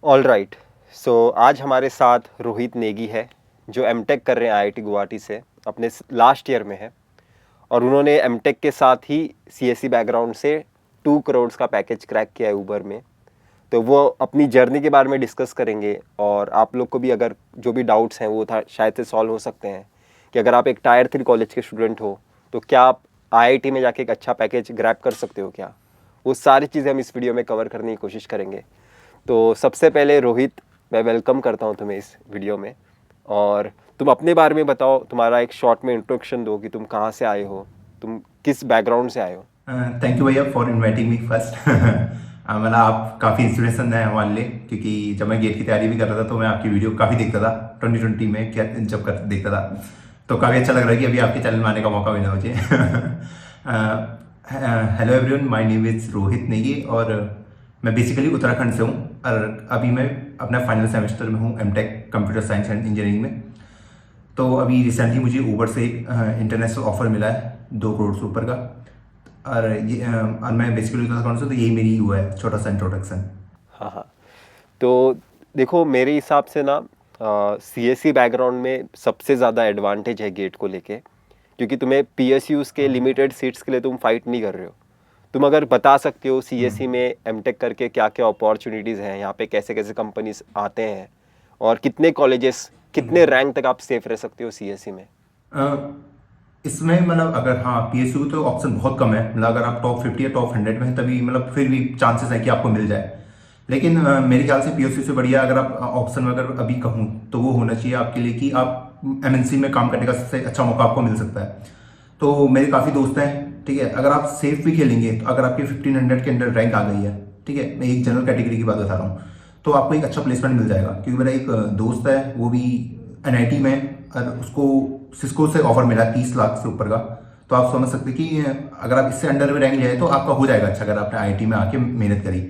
All right. सो आज हमारे साथ रोहित नेगी है जो एमटेक कर रहे हैं आईआईटी गुवाहाटी से, अपने लास्ट ईयर में है। और उन्होंने एमटेक के साथ ही सीएसई बैकग्राउंड से 2 करोड़ का पैकेज क्रैक किया है ऊबर में। तो वो अपनी जर्नी के बारे में डिस्कस करेंगे और आप लोग को भी अगर जो भी डाउट्स हैं वो था शायद से सॉल्व हो सकते हैं कि अगर आप एक टायर 3 कॉलेज के स्टूडेंट हो तो क्या आप आईआईटी में जाके एक अच्छा पैकेज ग्रैब कर सकते हो क्या। वो सारी चीज़ें हम इस वीडियो में कवर करने की कोशिश करेंगे। तो सबसे पहले रोहित, मैं वेलकम करता हूं तुम्हें इस वीडियो में। और तुम अपने बारे में बताओ, तुम्हारा एक शॉर्ट में इंट्रोडक्शन दो कि तुम कहाँ से आए हो, तुम किस बैकग्राउंड से आए हो। थैंक यू भैया फॉर इनवाइटिंग मी फर्स्ट। मतलब आप काफ़ी इंस्पिरेशन है हमारे लिए, क्योंकि जब मैं गेट की तैयारी भी कर रहा था तो मैं आपकी वीडियो काफ़ी देखता था 2020 में, क्या जब कर देखता था तो काफ़ी अच्छा लग रहा है कि अभी आपके चैनल में आने का मौका मिला मुझे। Hello everyone, my name is Rohit Negi और मैं बेसिकली उत्तराखंड से हूँ और अभी मैं अपना फाइनल सेमेस्टर में हूँ MTech computer science and engineering में। तो अभी रिसेंटली मुझे ऊबर से एक इंटरनेशनल ऑफर मिला है 2 करोड़ से ऊपर का। और ये और मैं बेसिकली उत्तराखंड से, तो यही मेरी हुआ है छोटा सा इंट्रोडक्शन। हाँ हाँ। तो देखो, मेरे हिसाब से ना सीएसई बैकग्राउंड में सबसे ज़्यादा एडवांटेज है गेट को लेके, क्योंकि तुम्हें पीएसयूज़ के लिमिटेड सीट्स के लिए तुम फाइट नहीं कर रहे हो। तुम अगर बता सकते हो सीएसई में एमटेक करके क्या क्या अपॉर्चुनिटीज़ हैं, यहाँ पे कैसे कैसे कंपनीज आते हैं और कितने कॉलेजेस, कितने रैंक तक आप सेफ रह सकते हो सीएसई में। इसमें मतलब अगर हाँ पीएसयू तो ऑप्शन बहुत कम है, मतलब अगर आप टॉप 50 या टॉप 100 में हैं तभी मतलब फिर भी चांसेस है कि आपको मिल जाए। लेकिन मेरे ख्याल से पीएसयू से बढ़िया अगर आप ऑप्शन में अगर अभी कहूँ तो वो होना चाहिए आपके लिए कि आप एमएनसी में काम करने का सबसे अच्छा मौका आपको मिल सकता है। तो मेरे काफ़ी दोस्त हैं, ठीक है, अगर आप सेफ भी खेलेंगे तो अगर आपकी 1500 के अंदर रैंक आ गई है, ठीक है, मैं एक जनरल कैटेगरी की बात बता रहा हूँ, तो आपको एक अच्छा प्लेसमेंट मिल जाएगा। क्योंकि मेरा एक दोस्त है वो भी एनआईटी में, और उसको सिस्को से ऑफर मिला 30 लाख से ऊपर का। तो आप समझ सकते कि अगर आप इससे अंडर में रैंक ले आए तो आपका हो जाएगा अच्छा, अगर आपने आईआईटी में आके मेहनत करी।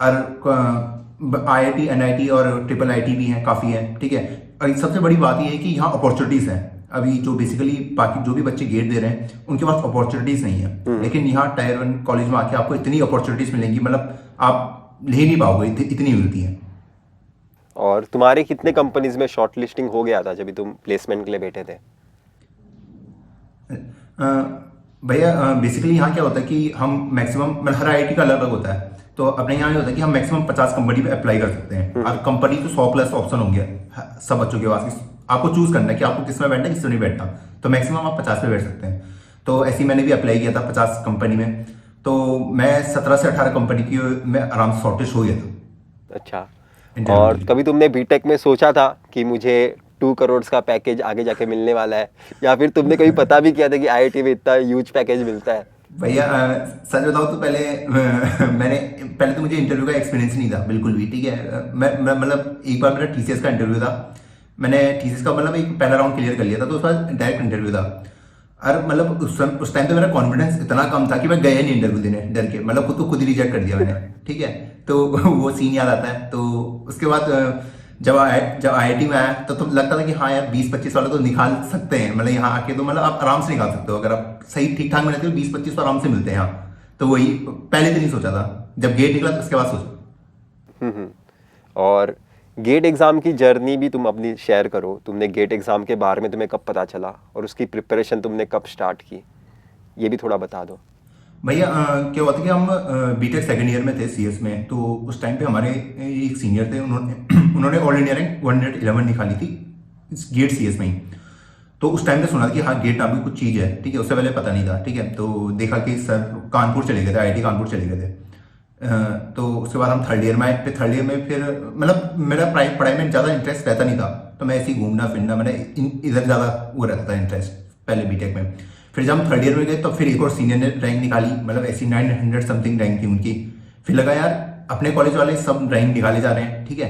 और आईआईटी एनआईटी और ट्रिपल आईटी भी हैं, काफ़ी हैं, ठीक है। और सबसे बड़ी बात यह है कि यहाँ अपॉर्चुनिटीज़ हैं। अभी जो बेसिकली बाकी जो भी बच्चे गेट दे रहे हैं उनके पास अपॉर्चुनिटीज़ नहीं है, लेकिन यहाँ टायर 1 कॉलेज में आके आपको इतनी अपॉर्चुनिटीज़ मिलेंगी, मतलब आप ले नहीं पाओगे, इतनी मिलती है। और तुम्हारे कितने कंपनीज में शॉर्ट लिस्टिंग हो गया था जब भी तुम प्लेसमेंट के लिए बैठे थे। भैया बेसिकली यहाँ क्या होता है कि हम मैक्सिमम, मतलब हर आईआईटी का अलग अलग होता है, तो अपने यहाँ ये होता है कि हम मैक्सिमम 50 कंपनी पे अप्लाई कर सकते हैं। और कंपनी तो 100 प्लस ऑप्शन होंगे सब बच्चों के पास, आपको चूज करना है कि आपको किस में बैठना है किस में नहीं बैठना। तो मैक्सिमम आप 50 पे बैठ सकते हैं। तो ऐसे ही मैंने भी अप्लाई किया था 50 कंपनी में, तो मैं 17 से 18 कंपनी की में आराम से शॉर्टेज हो गया था अच्छा। इंटरव्यू के और लिए। कभी तुमने बीटेक में सोचा था कि मुझे 2 करोड़ का पैकेज आगे जाके मिलने वाला है, या फिर तुमने कभी पता भी किया था कि आईआईटी में इतना ह्यूज पैकेज मिलता है। भैया सच बताओ तो पहले मैंने पहले तो मुझे इंटरव्यू का एक्सपीरियंस नहीं था बिल्कुल भी, ठीक है। मैं मतलब एक बार मेरा टीसीएस का इंटरव्यू था, मैंने टीसीएस का मतलब एक पहला राउंड क्लियर कर लिया था, तो उसके बाद डायरेक्ट इंटरव्यू था। और मतलब उस टाइम पे मेरा कॉन्फिडेंस इतना कम था कि मैं गया नहीं इंटरव्यू देने, डर के, मतलब खुद को खुद ही रिजेक्ट कर दिया मैंने, ठीक है। तो वो सीन याद आता है। तो उसके बाद जब आईआईटी में आया तो लगता था कि हाँ यार 20-25 वाले तो निकाल सकते हैं, मतलब यहाँ आके तो मतलब आप आराम से निकाल सकते हो, अगर आप सही ठीक ठाक मेहनत करो 20-25 तो आराम से मिलते हैं यहाँ। तो वही पहले तो नहीं सोचा था, जब गेट निकला तो उसके बाद सोचा। और गेट एग्ज़ाम की जर्नी भी तुम अपनी शेयर करो। तुमने गेट एग्ज़ाम के बारे में तुम्हें कब पता चला और उसकी प्रिपरेशन तुमने कब स्टार्ट की, ये भी थोड़ा बता दो। भैया क्या हुआ था कि हम बीटेक सेकंड ईयर में थे सीएस में, तो उस टाइम पे हमारे एक सीनियर थे, उन्होंने ऑल इंडिया रैंक 111 निकाली थी इस गेट सीएस में ही। तो उस टाइम पे सुना कि हाँ गेट नाम की कुछ चीज़ है, ठीक है, उससे पहले पता नहीं था, ठीक है। तो देखा कि सर कानपुर चले गए थे, आईआईटी कानपुर चले गए थे। तो उसके बाद हम थर्ड ईयर में आए, फिर थर्ड ईयर में फिर मतलब मेरा पढ़ाई में ज़्यादा इंटरेस्ट रहता नहीं था, तो मैं ऐसे ही घूमना फिरना, मैंने इधर ज़्यादा वो रहता था इंटरेस्ट पहले बीटेक में। फिर जब हम थर्ड ईयर में गए तो फिर एक और सीनियर ने रैंक निकाली, मतलब ऐसी 900 समथिंग रैंक थी उनकी। फिर लगा यार अपने कॉलेज वाले सब रैंक निकाले जा रहे हैं, ठीक है,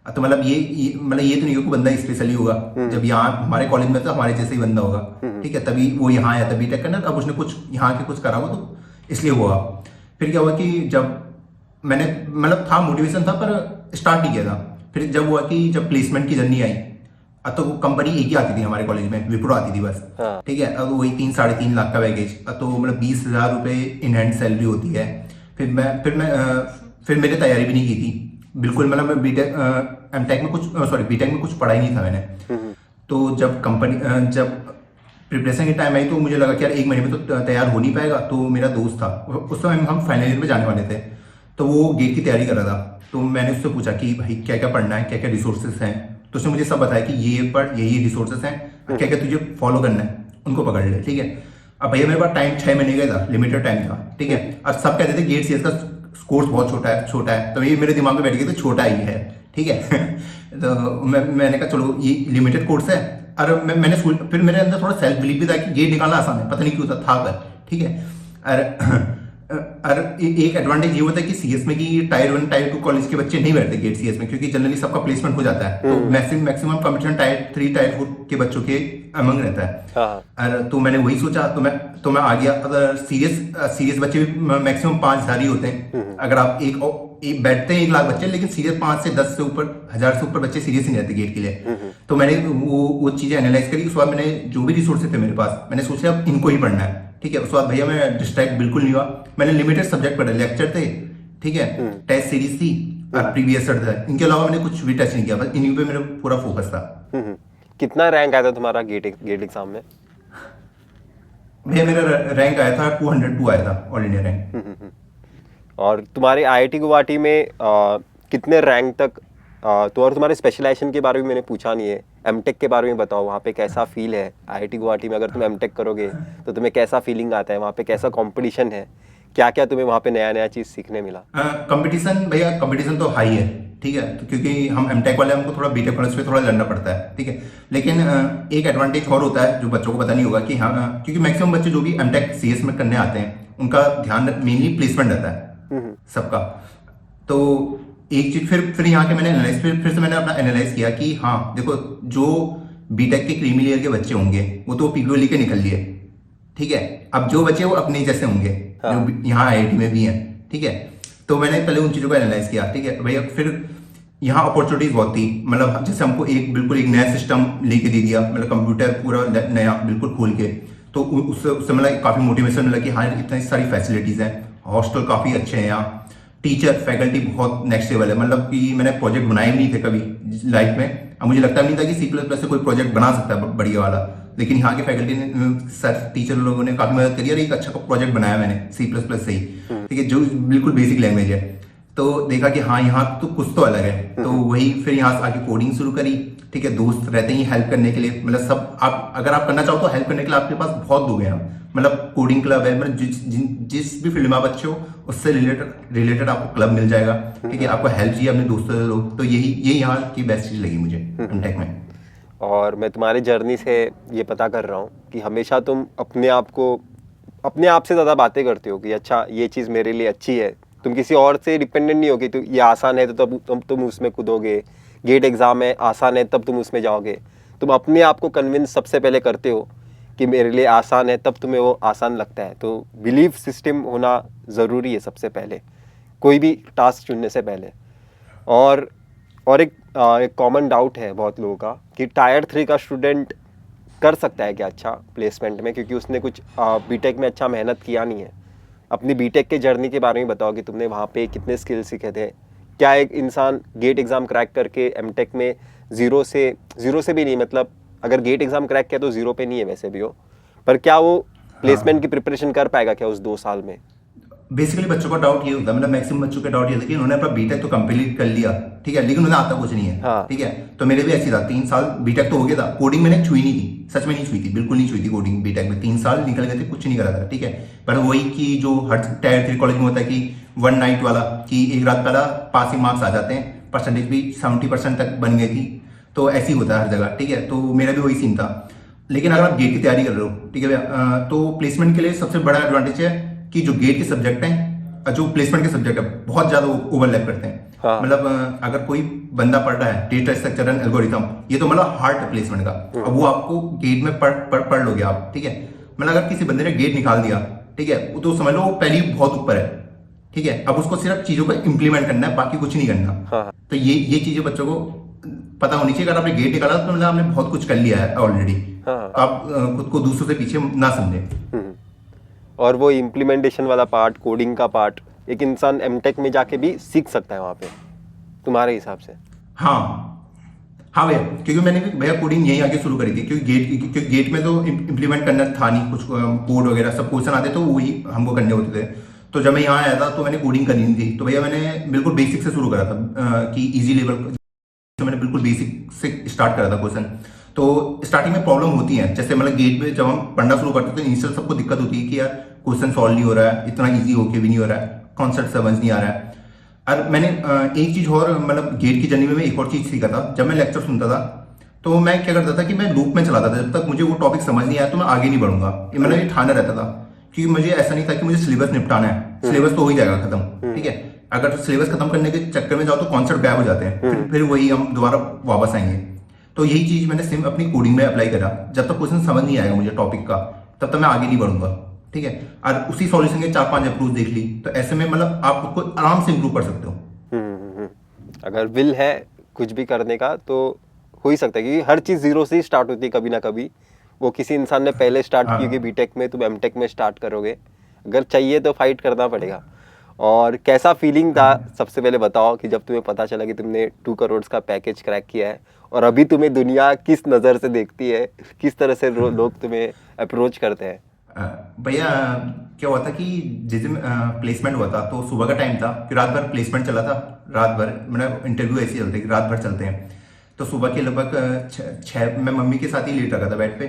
तो मतलब मतलब ये तो नहीं हो कि बंदा स्पेशली होगा, जब यहाँ हमारे कॉलेज में तो हमारे जैसे ही बंदा होगा, ठीक है, तभी वो यहाँ आया था बीटेक करना। अब उसने कुछ यहाँ के कुछ करा हुआ तो इसलिए हुआ। फिर क्या हुआ कि जब मैंने मतलब था मोटिवेशन था पर स्टार्ट नहीं किया था। फिर जब हुआ कि जब प्लेसमेंट की जर्नी आई, अब तो कंपनी एक ही आती थी हमारे कॉलेज में, विप्रो आती थी बस, हाँ। ठीक है। अब वही 3-3.5 लाख का पैकेज, तो मतलब 20,000 रुपये इन हैंड सैलरी होती है। फिर मैंने तैयारी भी नहीं की थी, बिल्कुल मतलब मैं बीटेक एमटेक में कुछ सॉरी बीटेक में कुछ पढ़ा ही नहीं था मैंने। तो जब जब प्रिपरेशन की टाइम आई तो मुझे लगा कि यार 1 महीने में तो तैयार हो नहीं पाएगा। तो मेरा दोस्त था, उस समय हम फाइनल ईयर में जाने वाले थे, तो वो गेट की तैयारी कर रहा था। तो मैंने उससे पूछा कि भाई क्या क्या पढ़ना है, क्या क्या रिसोर्सेज हैं। तो उसने मुझे सब बताया कि ये पढ़, यही रिसोर्सेज हैं, क्या क्या तुझे फॉलो करना है उनको पकड़ ले, ठीक है। अब भैया मेरे पास टाइम 6 महीने का था, लिमिटेड टाइम था, ठीक है। और सब कहते थे गेट सीएस का कोर्स बहुत छोटा है, तो ये मेरे दिमाग में बैठ गया तो छोटा ही है, ठीक है। तो मैंने कहा चलो ये लिमिटेड कोर्स है। और मैंने फिर मेरे अंदर थोड़ा सेल्फ बिलीव भी था कि गेट निकालना आसान है, पता नहीं क्यों था पर, ठीक है। और एक एडवांटेज ये होता है कि सीएस में कि टायर 1 टायर 2 कॉलेज के बच्चे नहीं बैठते गेट सीएस में, क्योंकि जनरली सबका प्लेसमेंट हो जाता है। तो मैक्सिमम कंपटीशन टायर 3 टायर 4 के बच्चों के अमंग रहता है। और तो मैंने वही सोचा, तो मैं आ गया। अगर सीरियस बच्चे भी मैक्सिमम 5,000 ही होते हैं। अगर आप एक बैठते हैं 1 लाख बच्चे, लेकिन सीरियस 5 से 10 से ऊपर 1,000 से ऊपर बच्चे सीरियस नहीं रहते गेट के लिए। तो मैंने वो चीजें एनालाइज करी। उसके बाद मैंने जो भी रिसोर्सेज थे मेरे पास, मैंने सोचा अब इनको ही पढ़ना है, ठीक है। उसके बाद भैया मैं डिस्ट्रैक्ट बिल्कुल नहीं हुआ। मैंने लिमिटेड सब्जेक्ट पढ़े, लेक्चर थे, ठीक है, टेस्ट सीरीज थी और प्रीवियस ईयर था। इनके अलावा मैंने कुछ भी टच नहीं किया, बस इन्हीं पे मेरा पूरा फोकस था। कितना रैंक आया था तुम्हारा गेट एग्जाम में? भैया मेरा रैंक आया था 202 आया था, ऑल इंडिया रैंक। और तुम्हारे आईआईटी गुवाहाटी में कितने रैंक तक तो? और तुम्हारे स्पेशलाइजेशन के बारे में मैंने पूछा नहीं है, एमटेक के बारे में बताओ। वहाँ पे कैसा फील है आईआईटी गुवाहाटी में? अगर तुम एमटेक करोगे तो तुम्हें कैसा फीलिंग आता है? वहाँ पे कैसा कंपटीशन है? क्या क्या तुम्हें वहाँ पे नया चीज़ सीखने मिला? कंपटीशन भैया, कंपटीशन तो हाई है, ठीक है। तो क्योंकि हम एमटेक वाले, हमको थोड़ा बीटेक कॉलेज पे थोड़ा लड़ना पड़ता है, ठीक है। लेकिन एक एडवांटेज और होता है जो बच्चों को पता नहीं होगा कि हाँ, क्योंकि मैक्सिमम बच्चे जो भी एमटेक सीएस में करने आते हैं उनका ध्यान मेनली प्लेसमेंट रहता है सबका। तो एक चीज फिर यहाँ के मैंने एनालाइज फिर से मैंने अपना एनालाइज किया कि हाँ देखो, जो बीटेक के क्रीमी लेयर के बच्चे होंगे वो तो पीपीओ के निकल लिए, ठीक है। अब जो बच्चे वो अपने जैसे होंगे, हाँ, जो यहाँ आईआईटी में भी हैं, ठीक है। तो मैंने पहले उन चीजों को एनालाइज किया, ठीक है भैया। फिर यहाँ अपॉर्चुनिटीज बहुत थी, मतलब जैसे हमको बिल्कुल एक नया सिस्टम लेके दे दिया, मतलब कंप्यूटर पूरा नया बिल्कुल खोल के। तो उससे मतलब काफी मोटिवेशन मिला कि हाँ इतनी सारी फैसिलिटीज हैं, हॉस्टल काफी अच्छे हैं यहाँ, टीचर फैकल्टी बहुत नेक्स्ट लेवल है। मतलब कि मैंने प्रोजेक्ट बनाए भी नहीं थे कभी लाइफ में। अब मुझे लगता भी नहीं था कि C++ से कोई प्रोजेक्ट बना सकता है बढ़िया वाला, लेकिन यहाँ के फैकल्टी ने, सर टीचर लोगों ने काफी मदद करी और एक अच्छा प्रोजेक्ट बनाया मैंने C++ से ही, ठीक है, जो बिल्कुल बेसिक लैंग्वेज है। तो देखा कि हाँ यहाँ तो कुछ तो अलग है। तो वही फिर यहाँ से आके कोडिंग शुरू करी, ठीक है। दोस्त रहते ही हेल्प करने के लिए, मतलब सब आप अगर आप करना चाहो तो हेल्प करने के लिए आपके पास बहुत लोग हैं। मतलब कोडिंग क्लब है, मतलब जिस भी फील्ड में आप अच्छे हो उससे रिलेटेड आपको क्लब मिल जाएगा, ठीक है। आपको हेल्प चाहिए अपने दोस्तों से लोग, तो यही यहाँ की बेस्ट चीज लगी मुझे एमटेक में। और मैं तुम्हारे जर्नी से ये पता कर रहा हूँ कि हमेशा तुम अपने आप से ज़्यादा बातें करते हो कि अच्छा ये चीज़ मेरे लिए अच्छी है। तुम किसी और से डिपेंडेंट नहीं हो कि ये आसान है तो तब तुम उसमें कूदोगे, गेट एग्ज़ाम है आसान है तब तुम उसमें जाओगे। तुम अपने आप को कन्विंस सबसे पहले करते हो कि मेरे लिए आसान है, तब तुम्हें वो आसान लगता है। तो बिलीफ सिस्टम होना ज़रूरी है सबसे पहले, कोई भी टास्क चुनने से पहले। और एक कॉमन डाउट है बहुत लोगों का कि टायर 3 का स्टूडेंट कर सकता है क्या अच्छा प्लेसमेंट में, क्योंकि उसने कुछ बीटेक में अच्छा मेहनत किया नहीं है। अपनी बीटेक के जर्नी के बारे में बताओ कि तुमने वहाँ पे कितने स्किल सीखे थे। क्या एक इंसान गेट एग्ज़ाम क्रैक करके एमटेक में ज़ीरो से भी नहीं, मतलब अगर गेट एग्ज़ाम क्रैक किया तो 0 पे नहीं है वैसे भी हो, पर क्या वो प्लेसमेंट की प्रिपरेशन कर पाएगा क्या उस 2 साल में? बेसिकली बच्चों का डाउट ये होता है, मतलब मैक्सिमम बच्चों का डाउट ये था कि उन्होंने अपना बीटेक तो कंप्लीट कर लिया, ठीक है, लेकिन उन्हें आता कुछ नहीं है, हाँ। ठीक है। तो मेरे भी ऐसी था, 3 साल बीटेक तो हो गया था, कोडिंग मैंने छुई नहीं थी, सच में नहीं छुई थी, बिल्कुल नहीं छुई थी कोडिंग बीटेक में। 3 साल निकल गए थे, कुछ नहीं करा था, ठीक है। पर वही कि जो हर टायर 3 कॉलेज में होता है कि 1 नाइट वाला, कि एक रात पहला पासिंग मार्क्स आ जाते हैं, परसेंटेज भी 70% तक बन गई थी। तो ऐसे ही होता है हर जगह, ठीक है। तो मेरा भी वही सीन था। लेकिन अगर आप गेट की तैयारी कर रहे हो, ठीक है, तो प्लेसमेंट के लिए सबसे बड़ा एडवांटेज है कि जो गेट के सब्जेक्ट हैं, जो प्लेसमेंट के सब्जेक्ट है, बहुत ज्यादा ओवरलैप करते हैं, हाँ। मतलब अगर कोई बंदा पढ़ रहा है डेटा स्ट्रक्चर एंड एल्गोरिथम, ये तो मतलब हार्ड है प्लेसमेंट का। अब वो आपको गेट में पढ़ लोगे आप, ठीक है। मतलब अगर किसी बंदे ने गेट निकाल दिया, ठीक है, तो समझ लो पहले ही बहुत ऊपर है, ठीक है। अब उसको सिर्फ चीजों को इम्प्लीमेंट करना है, बाकी कुछ नहीं करना, हाँ। तो ये चीजें बच्चों को पता होनी चाहिए। अगर आपने गेट निकाला तो मतलब आपने बहुत कुछ कर लिया है ऑलरेडी, हाँ। आप खुद को दूसरों से पीछे ना समझे। और वो इम्प्लीमेंटेशन वाला पार्ट, कोडिंग का पार्ट, एक इंसान एमटेक में जाके भी सीख सकता है वहाँ पे। तुम्हारे हिसाब से? हाँ हाँ भैया, क्योंकि मैंने भी भैया कोडिंग यहीं आके शुरू करी थी, क्योंकि गेट में तो इम्प्लीमेंट करना था नहीं कुछ, कोड वगैरह सब क्वेश्चन आते तो वही हमको करने होते थे। तो जब मैं यहाँ आया था तो मैंने कोडिंग करनी नहीं थी, तो भैया मैंने बिल्कुल बेसिक से शुरू करा था कि इजी लेवल, तो मैंने बिल्कुल बेसिक से स्टार्ट करा था क्वेश्चन। तो स्टार्टिंग में प्रॉब्लम होती है, जैसे मतलब गेट में जब हम पढ़ना शुरू करते हैं तो इनिशियल सबको दिक्कत होती है कि यार क्वेश्चन सॉल्व नहीं हो रहा है, इतना ईजी होके भी नहीं हो रहा है, कॉन्सेप्ट समझ नहीं आ रहा है। और मैंने एक चीज और मतलब गेट की जर्नी में मैं एक और चीज सीखा था। जब मैं लेक्चर सुनता था तो मैं क्या करता था कि मैं लूप में चलाता था, जब तक मुझे वो टॉपिक समझ नहीं आया तो मैं आगे नहीं बढ़ूंगा, ये मतलब ये ठाना रहता था। क्योंकि मुझे ऐसा नहीं था कि मुझे सिलेबस निपटाना है, सिलेबस तो हो ही जाएगा खत्म, ठीक है। अगर सिलेबस खत्म करने के चक्कर में जाओ तो कॉन्सेप्ट गायब हो जाते हैं, फिर वही हम दोबारा वापस आएंगे। तो यही चीज मैंने सेम अपनी कोडिंग में अप्लाई करा। जब तक क्वेश्चन समझ नहीं आएगा मुझे टॉपिक का, तब तक मैं आगे नहीं बढ़ूंगा, ठीक है। और उसी सॉल्यूशन के 4-5 अप्रोच देख ली, तो ऐसे में मतलब आप खुद को आराम से इंप्रूव कर सकते हो। अगर विल है कुछ भी करने का तो हो ही सकता है, क्योंकि हर चीज़ जीरो से ही स्टार्ट होती है कभी ना कभी। वो किसी इंसान ने पहले स्टार्ट की कि बीटेक में, तुम एमटेक में स्टार्ट करोगे, अगर चाहिए तो फाइट करना पड़ेगा। और कैसा फीलिंग था सबसे पहले बताओ कि जब तुम्हें पता चला कि तुमने 2 करोड़ का पैकेज क्रैक किया है, और अभी तुम्हें दुनिया किस नज़र से देखती है, किस तरह से लोग तुम्हें अप्रोच करते हैं? भैया क्या हुआ था कि जिस दिन प्लेसमेंट हुआ था तो सुबह का टाइम था, फिर रात भर प्लेसमेंट चला था। रात भर मतलब इंटरव्यू ऐसे चलते हैं, रात भर चलते हैं। तो सुबह के लगभग 6 मैं मम्मी के साथ ही लेट रखा था बेड पे।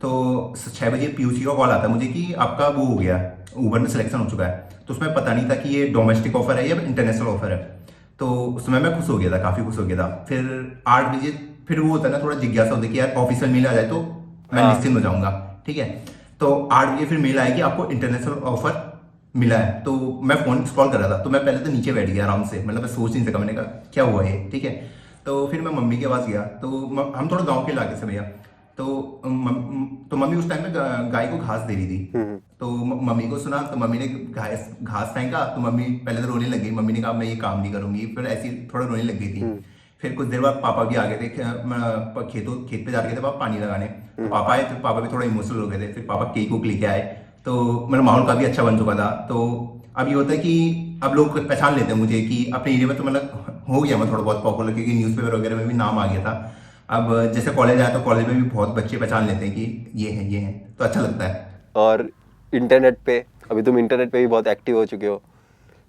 तो 6 बजे पीयूसी का कॉल आता है मुझे कि आपका वो हो गया, ऊबर में सिलेक्शन हो चुका है। तो उसमें पता नहीं था कि ये डोमेस्टिक ऑफर है या इंटरनेशनल ऑफर है। तो उसमें मैं खुश हो गया था, काफ़ी खुश हो गया था। फिर 8 बजे फिर वो होता है ना, थोड़ा जिज्ञासा होती है कि यार ऑफिशियल मेल आ जाए तो मैं निश्चिंत हो जाऊंगा, ठीक है। तो 8 बजे फिर मेल आया कि आपको इंटरनेशनल ऑफर मिला है। तो मैं फोन स्क्रॉल कर रहा था, तो मैं पहले तो नीचे बैठ गया आराम से, मतलब मैं सोच नहीं सका, मैंने कहा क्या हुआ है, ठीक है। तो फिर मैं मम्मी के पास गया, तो हम थोड़ा गांव के इलाके से भैया। तो मम्मी उस टाइम में गाय को घास दे रही थी। तो मम्मी को सुना, तो मम्मी ने घास फेंका, तो मम्मी पहले तो रोने लग गई। मम्मी ने कहा मैं ये काम नहीं करूंगी, फिर ऐसी थोड़ा रोने लग गई थी। फिर कुछ देर बाद पापा भी आ गए थे, खेत पे जा रहे थे पापा पानी लगाने। तो पापा आए, तो पापा भी थोड़ा इमोशनल हो गए थे। फिर पापा केक वूक लेके आए, तो मतलब माहौल काफी अच्छा बन चुका था। तो अब ये होता है कि अब लोग पहचान लेते हैं मुझे कि अपने एरिया में तो मतलब हो गया मैं थोड़ा बहुत पॉपुलर, क्योंकि न्यूज़पेपर वगैरह में भी नाम आ गया था। अब जैसे कॉलेज आया तो कॉलेज में भी बहुत बच्चे पहचान लेते हैं कि ये है, तो अच्छा लगता है। और इंटरनेट पे, अभी तुम इंटरनेट पे भी बहुत एक्टिव हो चुके हो,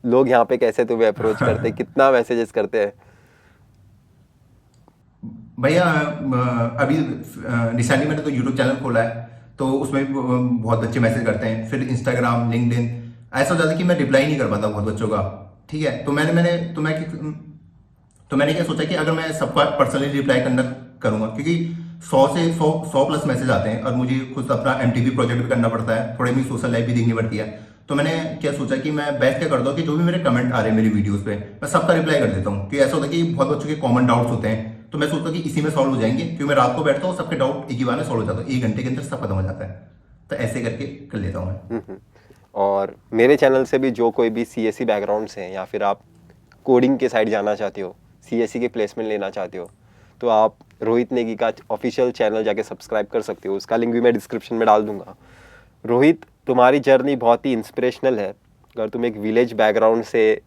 लोग यहाँ पे कैसे तुम्हें अप्रोच करते हैं, कितना मैसेजेस करते हैं? भैया अभी रिसेंटली मैंने तो यूट्यूब चैनल खोला है, तो उसमें भी बहुत बच्चे मैसेज करते हैं। फिर इंस्टाग्राम, लिंक्डइन, ऐसा हो जाता है कि मैं रिप्लाई नहीं कर पाता बहुत बच्चों का, ठीक है। तो मैंने क्या सोचा कि अगर मैं सबका पर्सनली रिप्लाई करना करूंगा, क्योंकि 100 प्लस मैसेज आते हैं और मुझे खुद अपना एमटीबी प्रोजेक्ट भी करना पड़ता है, थोड़ी मेरी सोशल लाइफ भी देखनी पड़ती है। तो मैंने क्या सोचा कि मैं बेस्ट क्या करता हूँ कि जो भी मेरे कमेंट आ रहे हैं मेरी वीडियोस पे, मैं सबका रिप्लाई कर देता हूँ। क्योंकि ऐसा होता है कि बहुत बच्चों के कॉमन डाउट्स होते हैं, तो मैं सोचता हूँ कि इसी में सॉल्व हो जाएंगे, क्योंकि मैं रात को बैठता हूँ, सबके डाउट एक ही बार में सॉल्व हो जाता है, 1 घंटे के अंदर सब खत्म हो जाता है। तो ऐसे करके कर लेता हूँ मैं। और मेरे चैनल से भी जो कोई भी सीएससी बैकग्राउंड से हैं, या फिर आप कोडिंग के साइड जाना चाहते हो, सीएससी के प्लेसमेंट लेना चाहते हो, तो आप रोहित नेगी का ऑफिशियल चैनल जाके सब्सक्राइब कर सकते हो। उसका लिंक भी मैं डिस्क्रिप्शन में डाल दूंगा। रोहित, तुम्हारी जर्नी बहुत ही इंस्पिरेशनल है। अगर तुम एक विलेज बैकग्राउंड से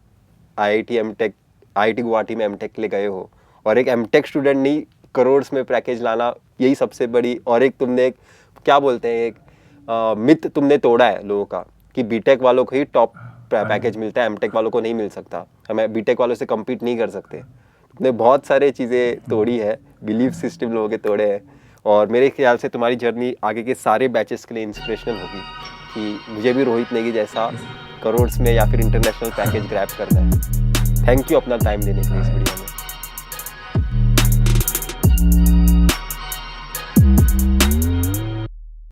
आईआईटी गुवाहाटी में एमटेक के लिए गए हो, और एक एमटेक स्टूडेंट नहीं करोड़ में पैकेज लाना, यही सबसे बड़ी, और एक तुमने एक क्या बोलते हैं, एक मिथ तुमने तोड़ा है लोगों का कि बीटेक वालों को ही टॉप पैकेज मिलता है, एमटेक वालों को नहीं मिल सकता, हमें बीटेक वालों से कम्पीट नहीं कर सकते। तुमने बहुत सारे चीज़ें तोड़ी है, बिलीफ सिस्टम लोगों के तोड़े हैं। और मेरे ख्याल से तुम्हारी जर्नी आगे के सारे बैचेस के लिए इंस्पिरेशनल होगी कि मुझे भी रोहित नेगी जैसा करोड़ में या फिर इंटरनेशनल पैकेज ग्रैब करना है। थैंक यू अपना टाइम देने के लिए इस वीडियो में।